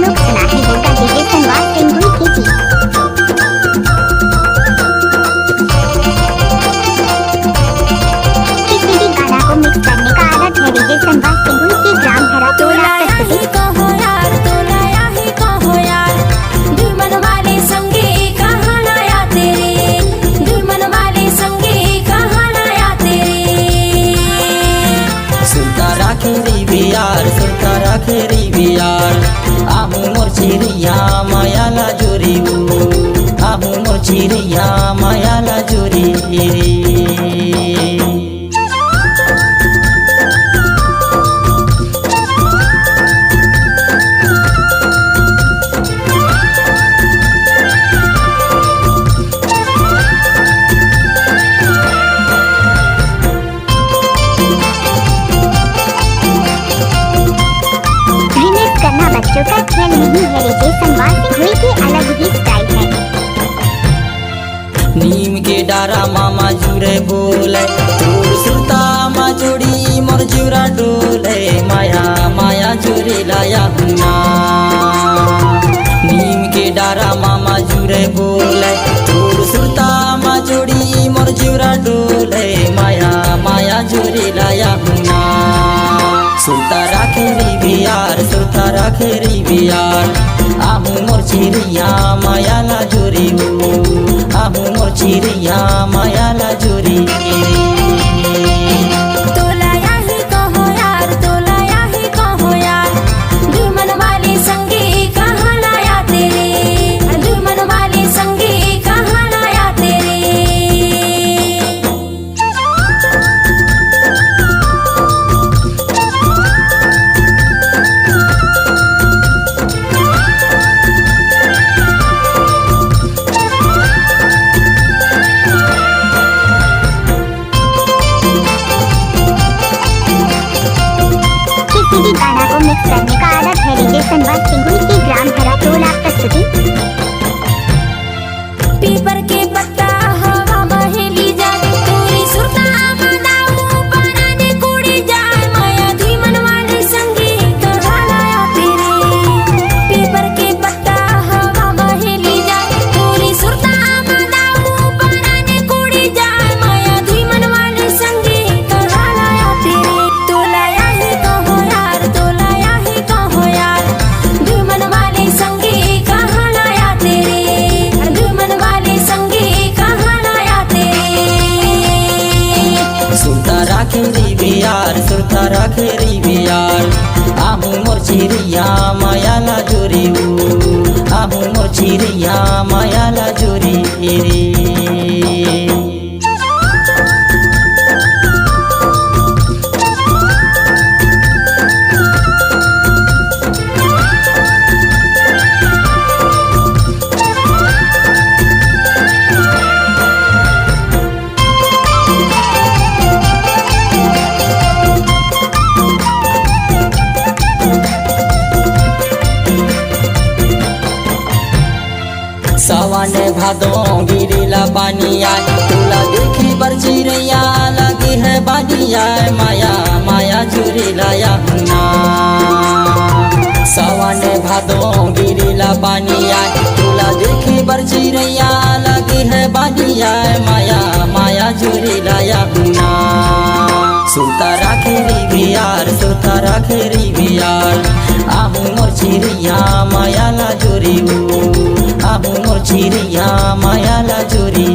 लोग सुनाहे होगा डीजे सनवार सिंगुल की जी। किसी भी गाना को मिक्स करने का आदत है डीजे सनवार सिंगुल की ग्राम धरा तोला प्रस्तुति। कहो यार तोला याही कहो यार दुश्मन वाले संगे कहाँ लाया तेरे, दुश्मन वाले संगे कहाँ लाया तेरे। सुनता राखे रे बियार, सुनता राखे रे बियार, आहू मोर चिड़िया मायाला जोरी हो, आहू मोर चिड़िया मायाला जोरी रे। बच्चों का खेल नहीं है डीजे सनवार सिंगुल की अलग ही स्टाइल है। नीम के डारा मामा जुरे बोले, तोर सुरता मा जोड़ी मोर जुरा डोले, माया माया जोरे लाया हुना। नीम के डारा मामा जुरे बोले, तोर सुरता मा जोड़ी मोर जुरा डोले, माया माया जोरे लाया हुना। सुरता राखे रे बियार, सुरता राखे रे बियार, आहू मोर चिड़िया मायाला जोरी हो, आहू मोर चिड़िया मायाला जोरी। तोला याही कहो यार, तोला याही कहो यार, दुश्मन वाले संगे कहाँ लाया तेरे, दुश्मन वाले संगे कहाँ लाया तेरे। किसी भी गाना को मिक्स करने का आदत है डीजे सनवार सिंगुल की ग्राम धरा तोला प्रस्तुति। पीपर के पत्ता हवा बहेली जाए, तोरी सुरता मदाऊ पराने कुड़ी जाए, माया धीमन वाले संगे कहाँ लाया तेरे। पीपर के पत्ता हवा बहेली जाए, तोरी सुरता मदाऊ पराने कुड़ी जाए, माया धीमन वाले संगे कहाँ लाया तेरे। तोला याही कहो यार, तोला याही कहो यार, दुश्मन वाले संगे कहाँ लाया तेरे, दुश्मन वाले संगे कहाँ लाया तेरे। सुरता राखे रे बियार, सुरता राखे रे बियार, आहू मोर चिड़िया मायाला जोरी हो, आहू मोर चिड़िया मायाला जोरी रे। सावन भादो गिरिला बानिया, तोला देखी बर चिड़ैया लगे है बानिया, माया माया जोरी लाया हुना। सावन भादो गिरिला बानिया, तोला देखी बर चिड़ैया लगे है बानिया, माया माया जोरी लाया हुना। सुरता राखे रे बियार, सुरता राखे रे बियार, आहू मोर चिड़िया मायाला जोरी हो, आहू मोर चिड़िया मायाला जोरी।